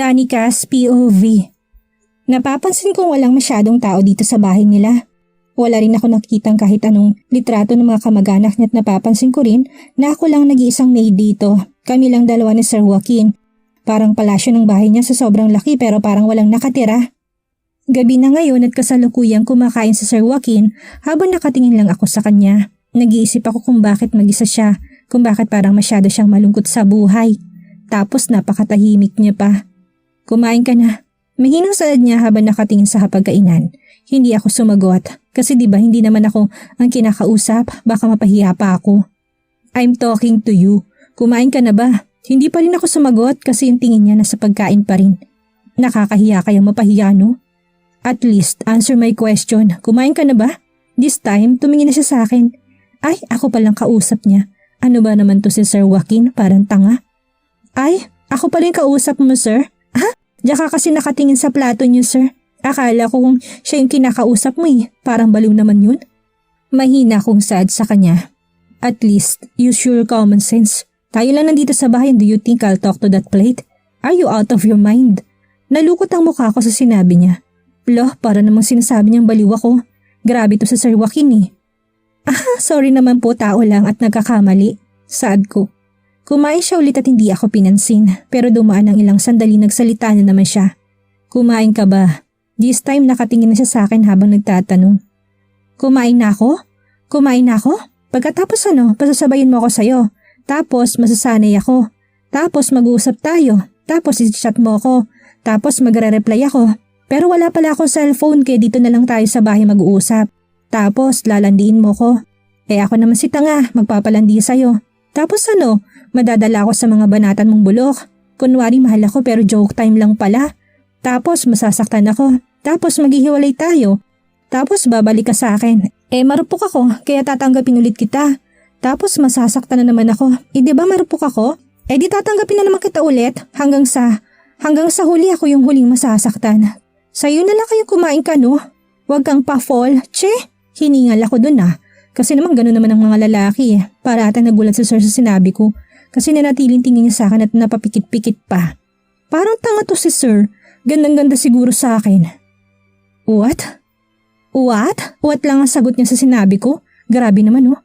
Danica's POV. Napapansin kong walang masyadong tao dito sa bahay nila. Wala rin ako nakitang kahit anong litrato ng mga kamag-anak niya at napapansin ko rin na ako lang nag-iisang maid dito. Kami lang dalawa ni Sir Joaquin. Parang palasyo ng bahay niya sa sobrang laki pero parang walang nakatira. Gabi na ngayon at kasalukuyang kumakain si Sir Joaquin habang nakatingin lang ako sa kanya. Nag-iisip ako kung bakit mag-isa siya, kung bakit parang masyado siyang malungkot sa buhay. Tapos napakatahimik niya pa. Kumain ka na. Mahinang saad niya habang nakatingin sa hapagkainan. Hindi ako sumagot kasi diba hindi naman ako ang kinakausap, baka mapahiya pa ako. I'm talking to you. Kumain ka na ba? Hindi pa rin ako sumagot kasi yung tingin niya nasa pagkain pa rin. Nakakahiya kaya mapahiya no? At least answer my question. Kumain ka na ba? This time tumingin na siya sa akin. Ay, ako palang kausap niya. Ano ba naman to si Sir Joaquin? Parang tanga. Ay, ako palang kausap mo sir? Ha? Diyan ka kasi nakatingin sa plato niyo sir. Akala ko kung siya yung kinakausap mo eh. Parang baliw naman yun. Mahina akong sad sa kanya. At least, use your common sense. Tayo lang nandito sa bahay and do you think I'll talk to that plate? Are you out of your mind? Nalukot ang mukha ko sa sinabi niya. Loh, para namang sinasabi niyang baliw ako. Grabe to sa Sir Joaquin eh. Sorry naman po, tao lang at nagkakamali. Sad ko. Kumain siya ulit at hindi ako pinansin. Pero dumaan ng ilang sandali nagsalita na naman siya. Kumain ka ba? This time nakatingin na siya sa akin habang nagtatanong. Kumain na ako? Kumain na ako? Pagkatapos pasasabayin mo ako sa'yo. Tapos masasanay ako. Tapos mag-uusap tayo. Tapos i-chat mo ako. Tapos magre-reply ako. Pero wala pala akong cellphone kaya dito na lang tayo sa bahay mag-uusap. Tapos lalandiin mo ko. Ako naman si tanga, magpapalandi sa'yo. Tapos madadala ako sa mga banatan mong bulok. Kunwari mahal ako pero joke time lang pala. Tapos masasaktan ako. Tapos maghihiwalay tayo. Tapos babalik ka sa akin. Marupok ako kaya tatanggapin ulit kita. Tapos masasaktan na naman ako. Diba marupok ako? Di tatanggapin na naman kita ulit hanggang sa huli ako yung huling masasaktan. Sa'yo na lang kayo kumain ka no? Huwag kang pa-fall. Che, hiningal ako dun Kasi naman gano'n naman ang mga lalaki Para atang nagulat si sir sa sinabi ko. Kasi nanatiling tingin niya sa akin at napapikit-pikit pa. Parang tanga to si sir. Gandang-ganda siguro sa akin. What? What lang ang sagot niya sa sinabi ko? Grabe naman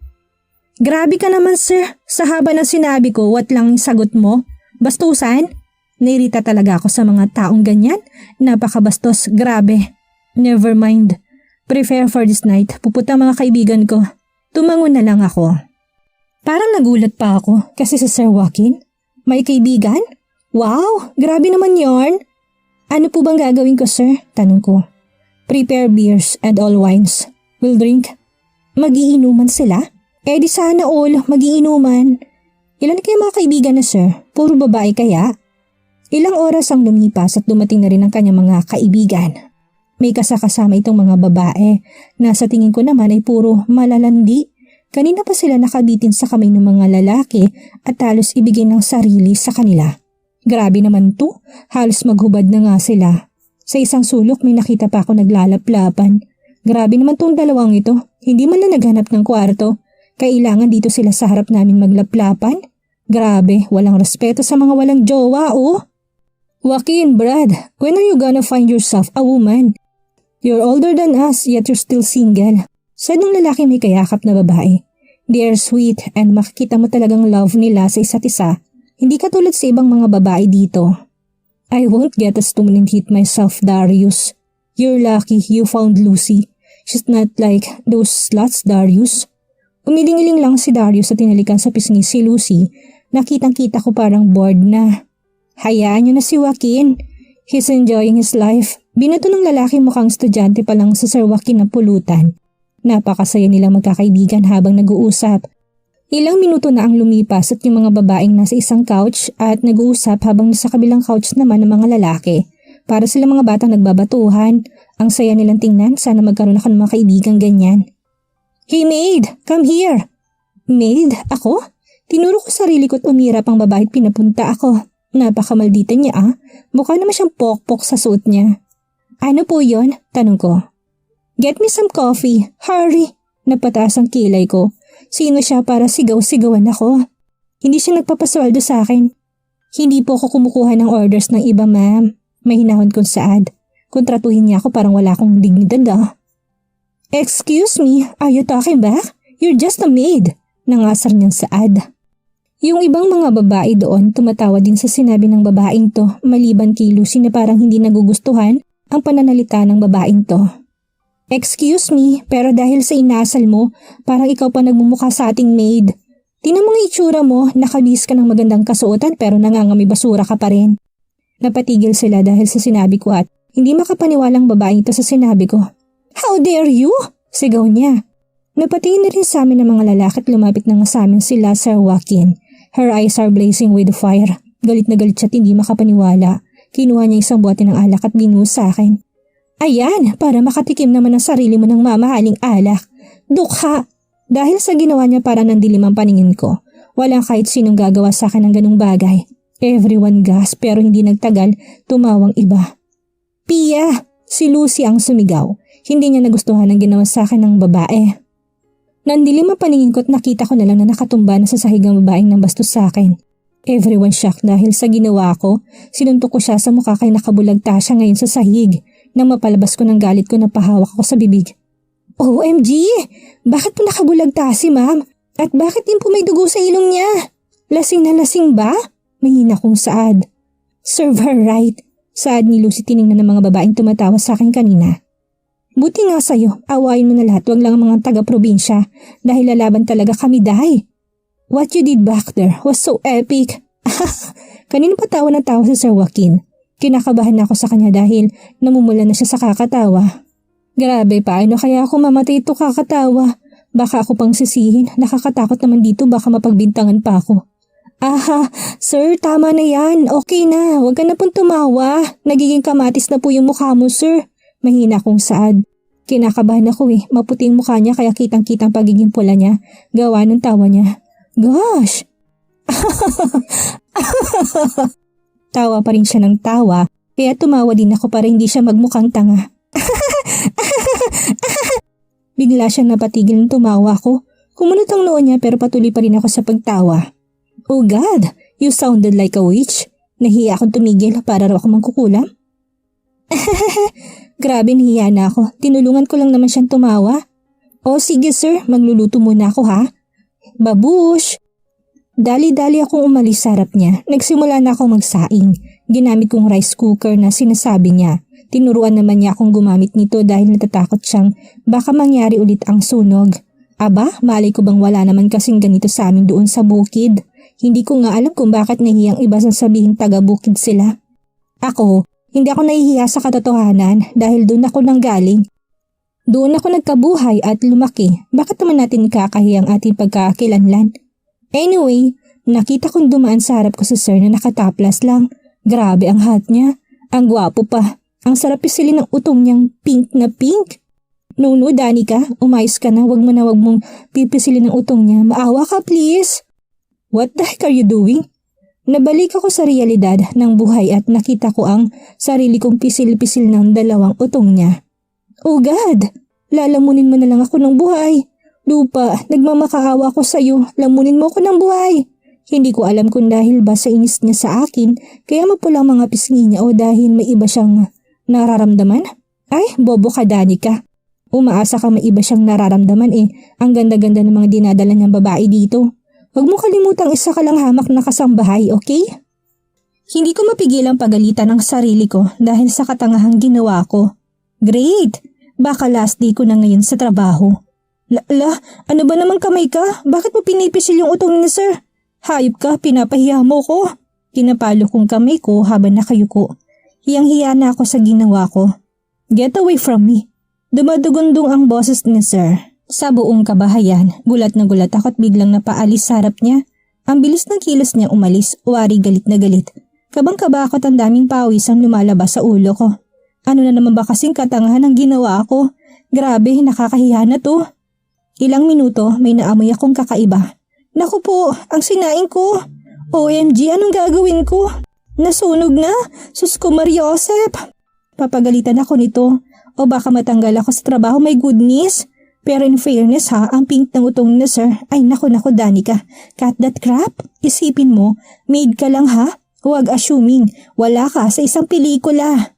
Grabe ka naman sir. Sa haba ng sinabi ko, what lang ang sagot mo? Bastusan? Nairita talaga ako sa mga taong ganyan. Napakabastos, grabe. Never mind. Prepare for this night. Pupunta mga kaibigan ko. Tumangon na lang ako. Parang nagulat pa ako kasi sa Sir Joaquin. May kaibigan? Wow, grabe naman yarn. Ano po bang gagawin ko sir? Tanong ko. Prepare beers and all wines. We'll drink. Magiinuman sila? Di sana all, magiinuman. Ilan kayo mga kaibigan na sir? Puro babae kaya? Ilang oras ang lumipas at dumating na rin ang kanyang mga kaibigan. May kasakasama itong mga babae na sa tingin ko naman ay puro malalandi. Kanina pa sila nakabitin sa kamay ng mga lalaki at halos ibigay ng sarili sa kanila. Grabe naman to, halos maghubad na nga sila. Sa isang sulok may nakita pa ako naglalaplapan. Grabe naman tong dalawang ito, hindi man na naghanap ng kwarto. Kailangan dito sila sa harap namin maglaplapan? Grabe, walang respeto sa mga walang jowa Joaquin, Brad, when are you gonna find yourself a woman? You're older than us yet you're still single. Sad ng lalaki may kayakap na babae. They are sweet and makikita mo talagang love nila sa isa't isa. Hindi katulad sa ibang mga babae dito. I won't get as to hit myself, Darius. You're lucky you found Lucy. She's not like those sluts, Darius. Umiling-iling lang si Darius at tinalikan sa pisngi si Lucy. Nakitang-kita ko parang bored na. Hayaan niyo na si Joaquin. He's enjoying his life. Binato ng lalaki mukhang estudyante pa lang sa Sir Joaquin na pulutan. Napakasaya nilang magkakaibigan habang nag-uusap. Ilang minuto na ang lumipas at yung mga babaeng nasa isang couch at nag-uusap habang nasa kabilang couch naman ng mga lalaki. Para sila mga batang nagbabatuhan. Ang saya nilang tingnan, sana magkaroon ako ng mga kaibigan ganyan. Hey maid, come here. Maid? Ako? Tinuro ko sarili ko at umirap ang babae at pinapunta ako. Napakamaldita niya Mukha naman siyang pokpok sa suot niya. Ano po yon? Tanong ko. Get me some coffee. Hurry. Napataas ang kilay ko. Sino siya para sigaw-sigawan ako? Hindi siya nagpapasweldo sa akin. Hindi po ako kumukuha ng orders ng iba, ma'am. Mahinahon kong saad. Kontratuhin niya ako parang wala akong dignidad ah. Excuse me, are you talking back? You're just a maid. Nangasar niyang saad. Yung ibang mga babae doon tumatawa din sa sinabi ng babaeng to maliban kay Lucy na parang hindi nagugustuhan ang pananalita ng babaeng to. Excuse me, pero dahil sa inasal mo, parang ikaw pa nagmumukha sa ating maid. Tingnan mo nga itsura mo, nakabihis ka ng magandang kasuotan pero nangangami basura ka pa rin. Napatigil sila dahil sa sinabi ko at hindi makapaniwalang babaeng ito sa sinabi ko. How dare you? Sigaw niya. Napatingin na rin sa amin ng mga lalaki at lumapit na nga sa amin sila Sir Joaquin. Her eyes are blazing with fire. Galit na galit siya at hindi makapaniwala. Kinuha niya isang bote ng alak at binuhos sa akin. Ayan, para makatikim naman ang sarili mo ng mamahaling alak. Dukha! Dahil sa ginawa niya para nandilim ang paningin ko, walang kahit sinong gagawa sa akin ng ganung bagay. Everyone gasped pero hindi nagtagal, tumawang iba. Pia! Si Lucy ang sumigaw. Hindi niya nagustuhan ang ginawa sa akin ng babae. Nandilim ang paningin ko at nakita ko na lang na nakatumba na sa sahig ang babaeng nang bastos sa akin. Everyone shocked dahil sa ginawa ko, sinuntok ko siya sa mukha kay nakabulagta siya ngayon sa sahig. Nang mapalabas ko ng galit ko, napahawak ako sa bibig. OMG! Bakit po nakabulagta si ma'am? At bakit din po may dugo sa ilong niya? Lasing na lasing ba? Mahina kong saad. Serve her right. Saad ni Lucy tiningnan ng mga babaeng tumatawa sa akin kanina. Buti nga sa'yo, awayin mo na lahat, wag lang ang mga taga-probinsya dahil lalaban talaga kami dahi. What you did back there was so epic. Kanino pa tawa na tawa si Sir Joaquin? Kinakabahan ako sa kanya dahil namumula na siya sa kakatawa. Grabe, paano kaya ako mamatay ito kakatawa? Baka ako pang sisihin, nakakatakot naman dito, baka mapagbintangan pa ako. Aha, sir, tama na yan, okay na, huwag ka na pong tumawa. Nagiging kamatis na po yung mukha mo, sir. Mahina kong saad. Kinakabahan ako maputing mukha niya kaya kitang-kitang pagiging pula niya, gawa ng tawa niya. Gosh! Tawa pa rin siya ng tawa, kaya tumawa din ako para hindi siya magmukhang tanga. Bigla siyang napatigil ng tumawa ko. Kumunot ang noo niya pero patuloy pa rin ako sa pagtawa. Oh God, you sounded like a witch. Nahiya akong tumigil para raw ako mangkukulam. Grabe, nahiya na ako. Tinulungan ko lang naman siyang tumawa. Oh sige sir, magluluto muna ako ha. Babush! Dali-dali akong umalis sa harap niya. Nagsimula na akong magsaing. Ginamit kong rice cooker na sinasabi niya. Tinuruan naman niya akong gumamit nito dahil natatakot siyang baka mangyari ulit ang sunog. Aba, malay ko bang wala naman kasing ganito sa amin doon sa bukid. Hindi ko nga alam kung bakit nahihiyang iba sa sabihin taga-bukid sila. Ako, hindi ako nahihiya sa katotohanan dahil doon ako nanggaling. Doon ako nagkabuhay at lumaki. Bakit naman natin ikakahiyang ating pagkakakilanlan? Anyway, nakita kong dumaan sa harap ko sa sir na nakataplas lang. Grabe ang hat niya. Ang gwapo pa. Ang sarap pisilin ng utong niyang pink na pink. No, Danica, umayos ka na. Wag mong pipisilin ng utong niya. Maawa ka please. What the heck are you doing? Nabalik ako sa realidad ng buhay at nakita ko ang sarili kong pisil-pisil ng dalawang utong niya. Oh God! Lalamunin mo na lang ako ng buhay. Lupa, nagmamakaawa ko sa'yo. Lamunin mo ako ng buhay. Hindi ko alam kung dahil ba sa inis niya sa akin, kaya mapulang mga pisngi niya o dahil may iba siyang nararamdaman. Ay, bobo ka Danica. Umaasa ka may iba siyang nararamdaman Ang ganda-ganda ng mga dinadala niyang babae dito. Huwag mo kalimutang isa ka lang hamak na kasambahay, okay? Hindi ko mapigilang pagalitan ng sarili ko dahil sa katangahang ginawa ko. Great! Baka last day ko na ngayon sa trabaho. Ano ba naman kamay ka? Bakit mo pinipisil yung utong ni sir? Hayop ka, pinapahiya mo ko. Kinapalo kong kamay ko habang nakayuko. Hiyang-hiya na ako sa ginawa ko. Get away from me. Dumadugundong ang boses ni sir. Sa buong kabahayan, gulat na gulat ako at biglang napaalis sa harap niya. Ang bilis ng kilos niya umalis, wari galit na galit. Kabang-kaba ako at ang daming pawis ang lumalabas sa ulo ko. Ano na naman ba kasing katangahan ang ginawa ko? Grabe, nakakahiya na to. Ilang minuto may naamoy akong kakaiba. Naku po, ang sinaing ko. OMG, anong gagawin ko? Nasunog na? Sus ko Mariosep. Papagalitan ako nito. O baka matanggal ako sa trabaho, my goodness. Pero in fairness ha, ang pink ng utong na sir, ay naku Danica. Cut that crap. Isipin mo, maid ka lang ha? Huwag assuming wala ka sa isang pelikula.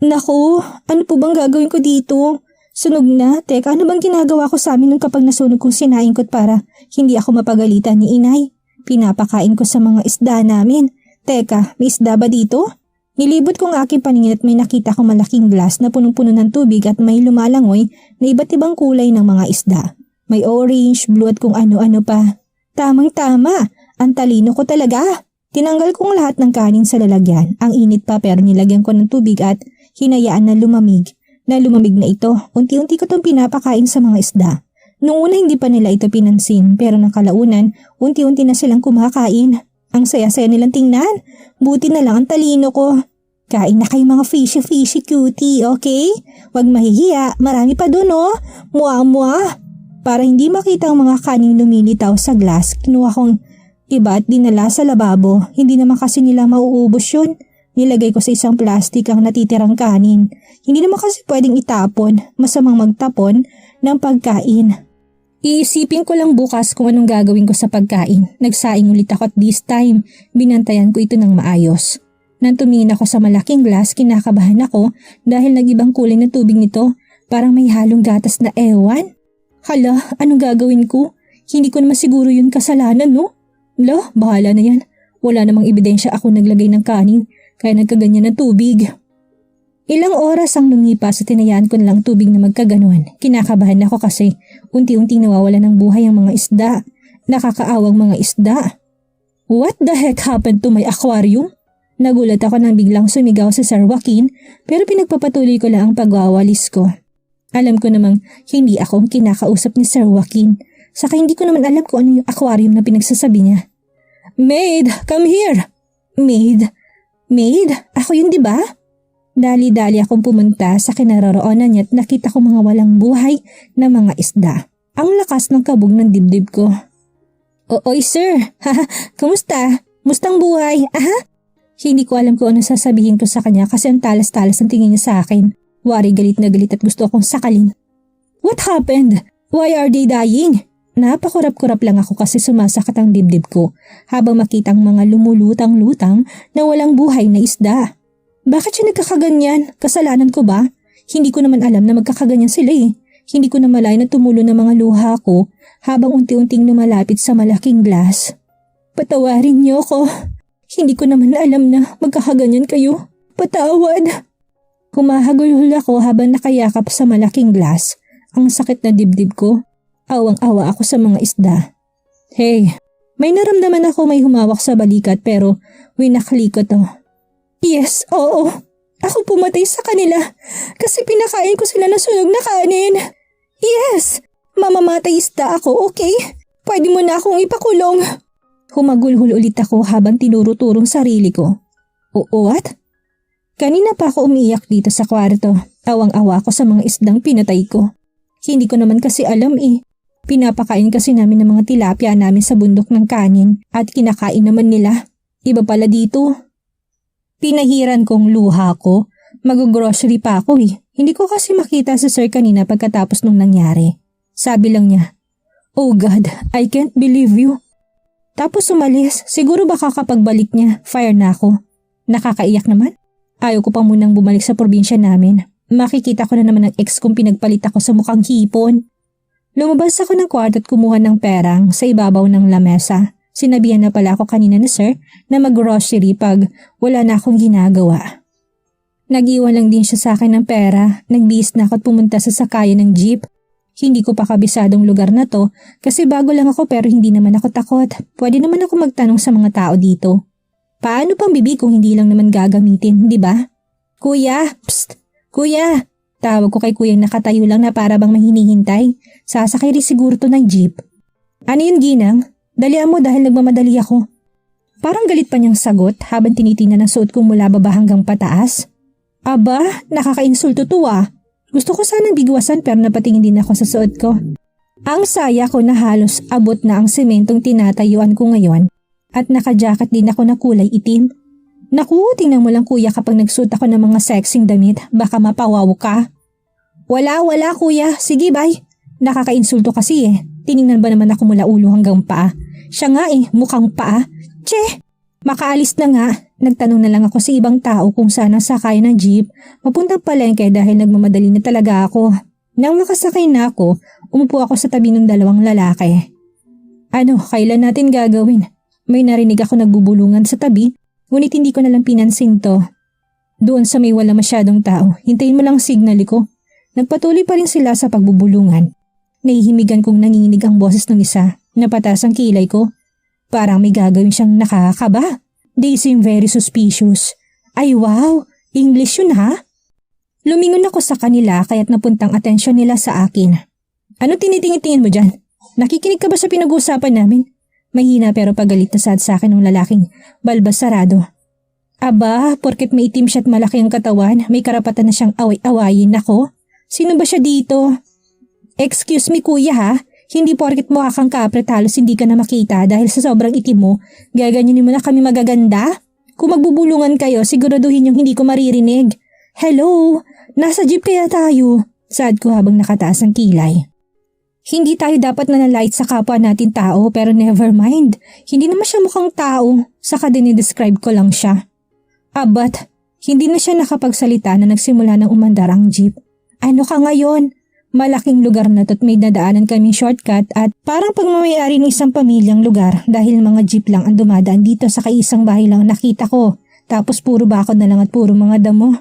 Naku, ano po bang gagawin ko dito? Sunog na. Teka, ano bang ginagawa ko sa amin nung kapag nasunog kong sinaingkot para hindi ako mapagalitan ni inay? Pinapakain ko sa mga isda namin. Teka, may isda ba dito? Nilibot kong aking paningin at may nakita kong malaking glass na punong-puno ng tubig at may lumalangoy na iba't ibang kulay ng mga isda. May orange, blue at kung ano-ano pa. Tamang-tama, ang talino ko talaga. Tinanggal kong lahat ng kanin sa lalagyan. Ang init pa pero nilagyan ko ng tubig at hinayaan na lumamig. Na lumamig na ito, unti-unti ko itong pinapakain sa mga isda. Noong una hindi pa nila ito pinansin pero ng kalaunan, unti-unti na silang kumakain. Ang saya-saya nilang tingnan. Buti na lang ang talino ko. Kain na kayo mga fishy cutie, okay? Huwag mahihiya, marami pa dun oh. Mua-mua. Para hindi makita ang mga kaning lumilitaw sa glass, kinuha kong iba at dinala sa lababo. Hindi naman kasi nila mauubos yun. Nilagay ko sa isang plastic ang natitirang kanin. Hindi naman kasi pwedeng itapon, masamang magtapon ng pagkain. Iisipin ko lang bukas kung anong gagawin ko sa pagkain. Nagsaing ulit ako at this time, binantayan ko ito ng maayos. Nang tumingin ako sa malaking glass, kinakabahan ako dahil nag-ibang kulay na tubig nito, parang may halong gatas na ewan. Hala, anong gagawin ko? Hindi ko naman siguro yun kasalanan, no? Lo, bahala na yan. Wala namang ebidensya ako naglagay ng kanin, kaya nagkaganyan ng tubig. Ilang oras ang lumipas at tinayaan ko na lang tubig na magkaganon. Kinakabahan ako kasi unti-unting nawawala ng buhay ang mga isda. Nakakaawang mga isda. What the heck happened to my aquarium? Nagulat ako nang biglang sumigaw si Sir Joaquin pero pinagpapatuloy ko lang ang pagwawalis ko. Alam ko namang hindi ako ang kinakausap ni Sir Joaquin. Saka hindi ko naman alam kung ano yung aquarium na pinagsasabi niya. Maid, come here! Maid? Maid? Ako yun diba? Dali-dali akong pumunta sa kinaroroonan niya at nakita ko mga walang buhay na mga isda. Ang lakas ng kabog ng dibdib ko. Oy sir, haha, kumusta? Mustang buhay, aha? Hindi ko alam kung ano sasabihin ko sa kanya kasi ang talas-talas ang tingin niya sa akin. Wari galit na galit at gusto akong sakalin. What happened? Why are they dying? Napakurap-kurap lang ako kasi sumasakit ang dibdib ko habang makita ang mga lumulutang-lutang na walang buhay na isda. Bakit siya nagkakaganyan? Kasalanan ko ba? Hindi ko naman alam na magkakaganyan sila eh. Hindi ko na malay na tumulo ng mga luha ko habang unti-unting lumalapit sa malaking glass. Patawarin niyo ko. Hindi ko naman alam na magkakaganyan kayo. Patawad. Humahagulhol ako habang nakayakap sa malaking glass. Ang sakit na dibdib ko. Awang-awa ako sa mga isda. Hey, may naramdaman ako may humawak sa balikat pero winakli ko to. Yes, oo. Ako pumatay sa kanila kasi pinakain ko sila ng sunog na kanin. Yes, mamamatay isda ako, okay? Pwede mo na akong ipakulong. Humagulhol ulit ako habang tinuro-turong sarili ko. Oo, what? Kanina pa ako umiiyak dito sa kwarto. Awang-awa ko sa mga isdang pinatay ko. Hindi ko naman kasi alam eh. Pinapakain kasi namin ng mga tilapia namin sa bundok ng kanin at kinakain naman nila. Iba pala dito. Pinahiran kong luha ko. Mag-grocery pa ako eh. Hindi ko kasi makita si sir kanina pagkatapos nung nangyari. Sabi lang niya, "Oh God, I can't believe you." Tapos umalis. Siguro baka kapag balik niya, fire na ako. Nakakaiyak naman. Ayaw ko pa munang bumalik sa probinsya namin. Makikita ko na naman ang ex kong pinagpalit ako sa mukhang hipon. Lumabas ako ng kwarto at kumuha ng perang sa ibabaw ng lamesa. Sinabihan na pala ako kanina ni sir na mag-grocery pag wala na akong ginagawa. Nag-iwan lang din siya sa akin ng pera. Nagbihis na ako at pumunta sa sakayan ng jeep. Hindi ko pa kabisadong lugar na to kasi bago lang ako pero hindi naman ako takot. Pwede naman ako magtanong sa mga tao dito. Paano pang bibig kung hindi lang naman gagamitin, di ba? Kuya, psst, kuya. Tawag ko kay kuyang nakatayo lang na para bang mahinihintay. Sasakay rin siguro to ng jeep. Ano yun, Ginang? Dalian mo dahil nagmamadali ako. Parang galit pa niyang sagot habang tinitingnan ang suot ko mula baba hanggang pataas. Aba, nakakainsulto to ah. Gusto ko sanang bigwasan pero napatingin din ako sa suot ko. Ang saya ko na halos abot na ang sementong tinatayuan ko ngayon at naka-jacket din ako na kulay itim. Naku, tingnan mo lang kuya kapag nagsuot ako ng mga sexing damit, baka mapawaw ka. Wala kuya, sige bye. Nakakainsulto kasi eh. Tiningnan ba naman ako mula ulo hanggang paa? Siya nga eh, mukhang paa. Che! Makaalis na nga, nagtanong na lang ako sa ibang tao kung saan ang sakay ng jeep papuntang palengke dahil nagmamadali na talaga ako. Nang makasakay na ako, umupo ako sa tabi ng dalawang lalaki. Ano, kailan natin gagawin? May narinig ako nagbubulungan sa tabi, ngunit hindi ko nalang pinansin to. Doon sa may wala masyadong tao, hintayin mo lang signal ko. Nagpatuloy pa rin sila sa pagbubulungan. Nahihimigan kong nanginginig ang boses ng isa, napatas ang kilay ko. Parang may gagawin siyang nakakaba. They seem very suspicious. Ay wow, English yun ha? Lumingon ako sa kanila kaya't napuntang atensyon nila sa akin. Ano tinitingin-tingin mo dyan? Nakikinig ka ba sa pinag-uusapan namin? Mahina pero pagalit na sad sa akin ng lalaking balbas sarado. Aba, porket may itim siya at malaki ang katawan, may karapatan na siyang away-awayin ako? Sino ba siya dito? Excuse me kuya ha? Hindi porket mukha kang kapre halos hindi ka na makita dahil sa sobrang itim mo, gaganyanin mo na kami magaganda? Kung magbubulungan kayo, siguraduhin yung hindi ko maririnig. Hello? Nasa jeep kaya tayo? Saad ko habang nakataas ang kilay. Hindi tayo dapat nanalait sa kapwa natin tao pero never mind. Hindi naman siya mukhang tao, saka dinidescribe ko lang siya. Abat, hindi na siya nakapagsalita na nagsimula ng umandar ang jeep. Ano ka ngayon? Malaking lugar na to't may nadaanan kaming shortcut at parang pagmamayari ng isang pamilyang lugar dahil mga jeep lang ang dumadaan dito sa kaisang bahay lang nakita ko. Tapos puro bakod na lang at puro mga damo.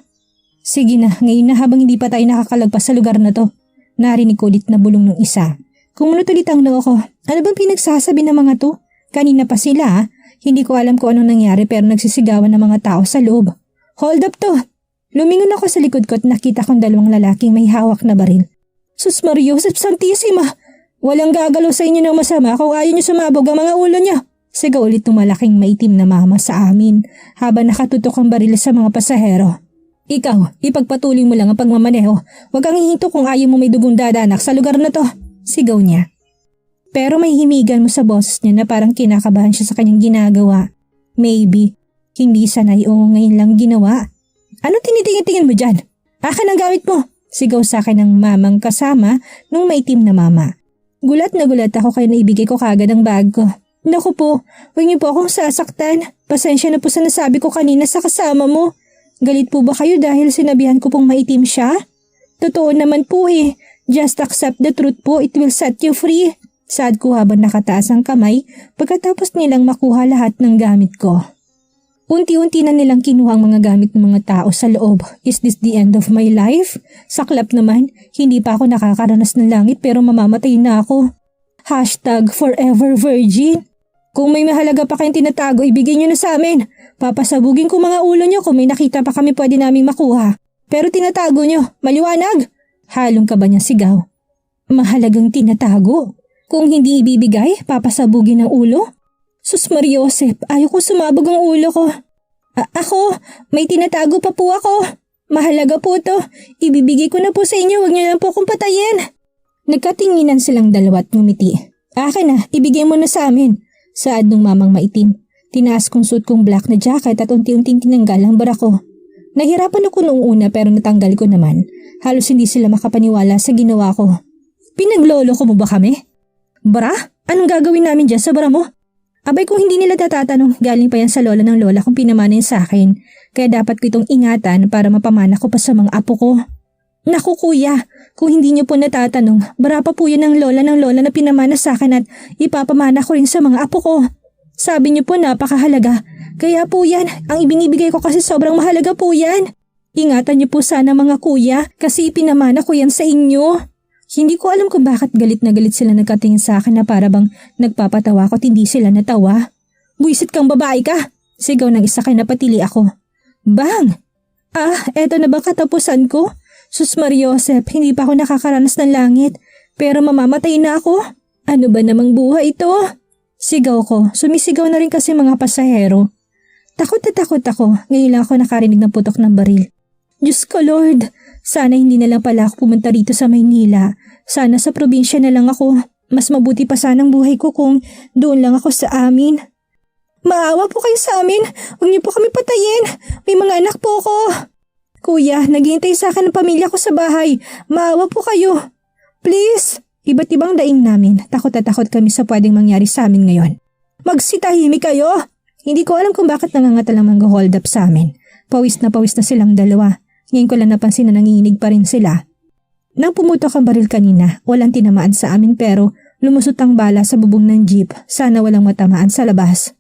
Sige na, ngayon na habang hindi pa tayo nakakalagpas sa lugar na to. Narinig ko ulit na bulong ng isa. Kumunot ulit ang noo ko. Ano bang pinagsasabi ng mga to? Kanina pa sila ha? Hindi ko alam kung anong nangyari pero nagsisigawan ng mga tao sa loob. Hold up to! Lumingon ako sa likod ko at nakita kong dalawang lalaking may hawak na baril. Sus Mario, Santissima! Walang gagalaw sa inyo ng masama kung ayaw nyo sumabog ang mga ulo nyo. Sigaw ulit ng malaking maitim na mama sa amin habang nakatutok ang baril sa mga pasahero. Ikaw, ipagpatuloy mo lang ang pagmamaneho. Huwag kang hihinto kung ayaw mo may dugong dadanak sa lugar na to. Sigaw niya. Pero may himigan mo sa boses niya na parang kinakabahan siya sa kanyang ginagawa. Maybe, hindi sanay o ngayon lang ginawa. Ano tinitingin-tingin mo dyan? Akin ang gamit mo! Sigaw sa akin ng mamang kasama nung maitim na mama. Gulat na gulat ako kaya naibigay ko kagad ang bag ko. Naku po, huwag niyo po akong sasaktan. Pasensya na po sa nasabi ko kanina sa kasama mo. Galit po ba kayo dahil sinabihan ko pong maitim siya? Totoo naman po eh. Just accept the truth po, it will set you free. Saad ko habang nakataas ang kamay pagkatapos nilang makuha lahat ng gamit ko. Unti-unti na nilang kinuha ang mga gamit ng mga tao sa loob. Is this the end of my life? Saklap naman, hindi pa ako nakakaranas ng langit pero mamamatay na ako. #forevervirgin. Kung may mahalaga pa kayong tinatago, ibigay nyo na sa amin. Papasabugin ko mga ulo nyo kung may nakita pa kami pwede naming makuha. Pero tinatago nyo, maliwanag? Halong ka ba niya sigaw? Mahalagang tinatago? Kung hindi ibibigay, papasabugin ang ulo? Sus Mariosep, ayaw ko sumabog ang ulo ko. Ako, may tinatago pa po ako. Mahalaga po to. Ibibigay ko na po sa inyo, huwag niyo lang po akong patayin. Nagkatinginan silang dalawa at ngumiti. Akin na, ibigay mo na sa amin. Saad nung mamang maitim. Tinaas kong suot kong black na jacket at unti-unting tinanggal ang bara ko. Nahirapan ako noong una pero natanggal ko naman. Halos hindi sila makapaniwala sa ginawa ko. Pinaglolo ko mo ba kami? Bara? Anong gagawin namin dyan sa bara mo? Abay kung hindi nila tatatanong, galing pa yan sa lola ng lola kung pinamana yan sa akin. Kaya dapat ko itong ingatan para mapamana ko pa sa mga apo ko. Naku kuya, kung hindi niyo po natatanong, bara pa po yan ng lola na pinamana sa akin at ipapamana ko rin sa mga apo ko. Sabi niyo po napakahalaga, kaya po yan, ang ibinibigay ko kasi sobrang mahalaga po yan. Ingatan niyo po sana mga kuya kasi ipinamana ko yan sa inyo. Hindi ko alam kung bakit galit na galit sila nagkatingin sa akin na para bang nagpapatawa ko at hindi sila natawa. Buisit kang babae ka! Sigaw ng isa kay napatili ako. Bang! Eto na ba katapusan ko? Sus Mariosep, hindi pa ako nakakaranas ng langit. Pero mamamatay na ako. Ano ba namang buhay ito? Sigaw ko, sumisigaw na rin kasi mga pasahero. Takot na takot ako, ngayon lang ako nakarinig ng putok ng baril. Diyos ko Lord, sana hindi na lang pala ako pumunta rito sa Maynila. Sana sa probinsya na lang ako. Mas mabuti pa sanang buhay ko kung doon lang ako sa amin. Maawa po kayo sa amin. Huwag niyo po kami patayin. May mga anak po ako. Kuya, naghihintay sa akin ang pamilya ko sa bahay. Maawa po kayo. Please. Iba't ibang daing namin. Takot na takot kami sa pwedeng mangyari sa amin ngayon. Magsitahimik kayo. Hindi ko alam kung bakit nangangatalang mag-hold up sa amin. Pawis na silang dalawa. Ngayon ko lang napansin na nanginginig pa rin sila. Nang pumutok ang baril kanina, walang tinamaan sa amin pero lumusot ang bala sa bubong ng jeep. Sana walang matamaan sa labas.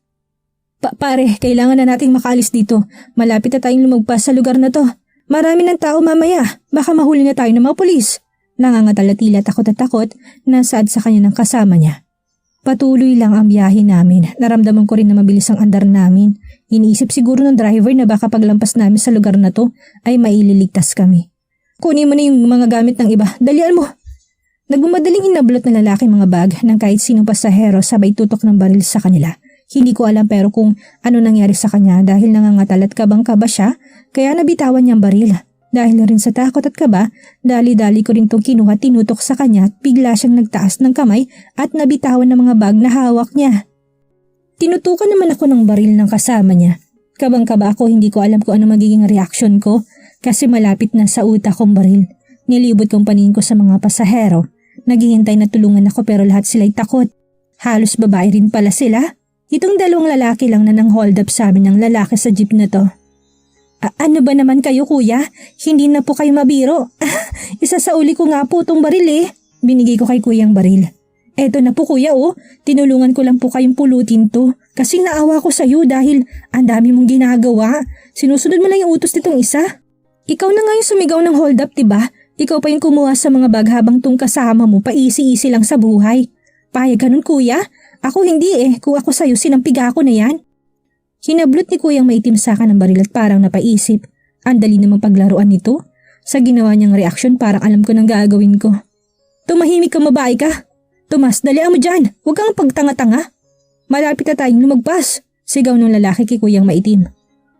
Pare, kailangan na nating makaalis dito. Malapit na tayong lumagpas sa lugar na to. Marami ng tao mamaya. Baka mahuli na tayo ng mga pulis. Nangangatala-tila takot at takot na saad sa kanya ng kasama niya. Patuloy lang ang biyahe namin. Naramdaman ko rin na mabilis ang andar namin. Iniisip siguro ng driver na baka paglampas namin sa lugar na to ay maililigtas kami. Kunin mo na yung mga gamit ng iba. Dalian mo! Nagmamadaling inablot na lalaki mga bag ng kahit sinong pasahero sabay tutok ng baril sa kanila. Hindi ko alam pero kung ano nangyari sa kanya dahil nangangatal at kabang-kaba siya kaya nabitawan niyang baril. Dahil na rin sa takot at kaba, dali-dali ko rin itong kinuha tinutok sa kanya at bigla siyang nagtaas ng kamay at nabitawan ng mga bag na hawak niya. Tinutukan naman ako ng baril ng kasama niya. Kabang-kaba ako, hindi ko alam kung ano magiging reaksyon ko kasi malapit na sa utak kong baril. Nilibot kong paningin ko sa mga pasahero. Naghihintay na tulungan ako pero lahat sila'y takot. Halos babae rin pala sila. Itong dalawang lalaki lang na nang hold up sa amin ng lalaki sa jeep na to. Ano ba naman kayo kuya? Hindi na po kayo mabiro. Isa sa uli ko nga po itong baril eh. Binigay ko kay kuya ang baril. Eto na po kuya oh, tinulungan ko lang po kayong pulutin to. Kasi naawa ko sa'yo dahil ang dami mong ginagawa. Sinusunod mo lang yung utos nitong isa. Ikaw na nga yung sumigaw ng hold up diba? Ikaw pa yung kumuha sa mga bag habang tong kasama mo pa easy-easy lang sa buhay. Payag ganun kuya? Ako hindi eh, kung ako sa'yo sinampiga ako na yan. Hinablot ni kuyang maitim sa akin ng baril at parang napaisip. Ang dali namang paglaruan nito. Sa ginawa niyang reaksyon parang alam ko nang gagawin ko. Tumahimik ka mabae ka. Tomas, dalian mo dyan. Huwag kang pagtanga-tanga. Malapit na tayong lumagpas. Sigaw ng lalaki kay kuyang maitim.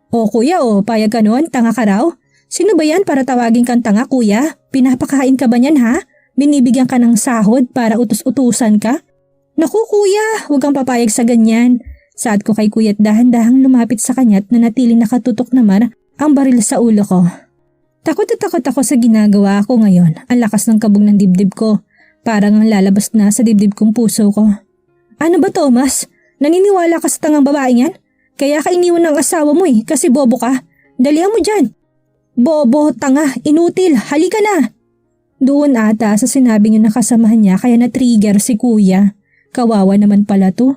O kuya o, payag ka nun, tanga ka raw. Sino ba yan para tawagin kang tanga kuya? Pinapakain ka ba niyan ha? Binibigyan ka ng sahod para utos-utusan ka? Naku kuya, huwag kang papayag sa ganyan. Saad ko kay kuya at dahan-dahang lumapit sa kanya at nanatiling nakatutok naman ang baril sa ulo ko. Takot at takot ako sa ginagawa ko ngayon. Ang lakas ng kabog ng dibdib ko. Parang ang lalabas na sa dibdib kong puso ko. Ano ba Thomas? Naniniwala ka sa tangang babaeng yan? Kaya ka iniwan ng asawa mo eh kasi bobo ka. Dalihan mo dyan. Bobo, tanga, inutil, halika na. Doon ata sa sinabi niyo na kasamahan niya kaya na-trigger si kuya. Kawawa naman pala to.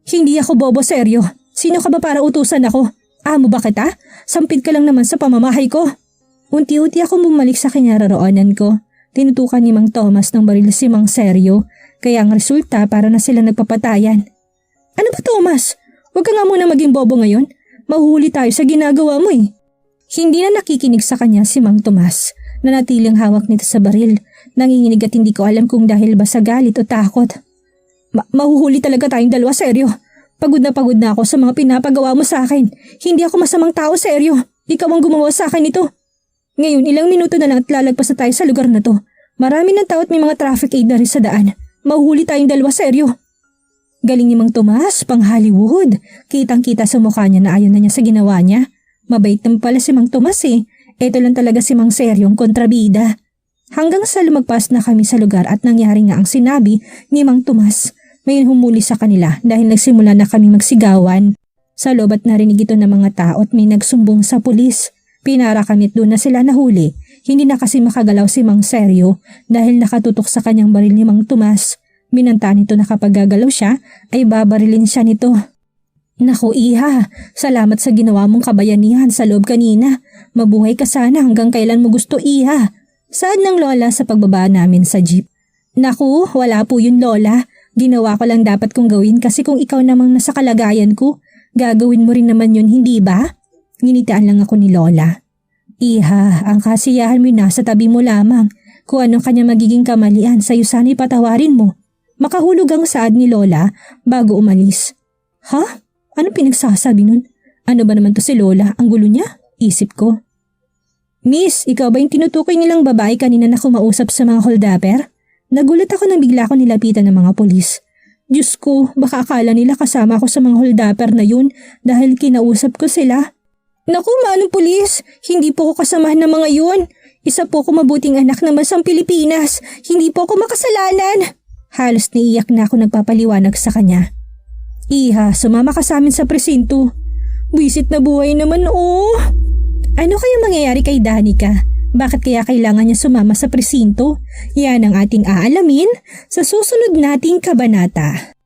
Hindi ako bobo, seryo. Sino ka ba para utusan ako? Amo ba kita? Sampid ka lang naman sa pamamahay ko. Unti-unti ako bumalik sa kinaroroonan ko. Tinutukan ni Mang Thomas ng baril si Mang Seryo. Kaya ang resulta para na sila nagpapatayan. Ano ba Thomas? Huwag ka nga muna maging bobo ngayon. Mahuhuli tayo sa ginagawa mo eh. Hindi na nakikinig sa kanya si Mang Tomas. Nanatiling hawak nito sa baril. Nanginginig at hindi ko alam kung dahil ba sa galit o takot. Mahuhuli talaga tayong dalawa, seryo. Pagod na ako sa mga pinapagawa mo sa akin. Hindi ako masamang tao, seryo. Ikaw ang gumawa sa akin ito. Ngayon, ilang minuto na lang at lalagpas na tayo sa lugar na to. Marami ng tao at may mga traffic aid na rin sa daan. Mahuhuli tayong dalawa, seryo. Galing ni Mang Tomas, pang Hollywood. Kitang-kita sa mukha niya na ayaw na niya sa ginawa niya. Mabait naman pala si Mang Tomas eh. Ito lang talaga si Mang Seryong kontrabida. Hanggang sa lumagpas na kami sa lugar at nangyari nga ang sinabi ni Mang Tomas. May humuli sa kanila dahil nagsimula na kami magsigawan. Sa loob at narinig ito ng mga tao at may nagsumbong sa pulis. Pinara kami at doon na sila nahuli. Hindi na kasi makagalaw si Mang Seryo dahil nakatutok sa kanyang baril ni Mang Tomas. Binanta nito na kapag gagalaw siya ay babarilin siya nito. Naku iha, salamat sa ginawa mong kabayanihan sa loob kanina. Mabuhay ka sana hanggang kailan mo gusto iha. Saad ng lola sa pagbaba namin sa jeep. Naku, wala po yun lola. Ginawa ko lang dapat kong gawin kasi kung ikaw namang nasa kalagayan ko, gagawin mo rin naman yun, hindi ba? Nginitaan lang ako ni lola. Iha, ang kasiyahan mo nasa tabi mo lamang. Kung ano kanya magiging kamalian, sa'yo sana'y patawarin mo. Makahulog ang saad ni lola bago umalis. Ha? Ano pinagsasabi nun? Ano ba naman to si lola? Ang gulo niya? Isip ko. Miss, ikaw ba yung tinutukoy nilang babae kanina na kumausap sa mga holdapper? Nagulat ako nang bigla ko nilapitan ng mga polis. Diyos ko, baka akala nila kasama ako sa mga holdapper na yun dahil kinausap ko sila. Naku, manong pulis, hindi po ko kasamahan ng mga yun. Isa po ko mabuting anak ng bansang Pilipinas. Hindi po ako makasalanan. Halos naiiyak na ako nagpapaliwanag sa kanya. Iha, sumama ka sa amin sa presinto. Buisit na buhay naman oh. Ano kaya mangyayari kay Danica? Bakit kaya kailangan niya sumama sa presinto? Yan ang ating aalamin sa susunod nating kabanata.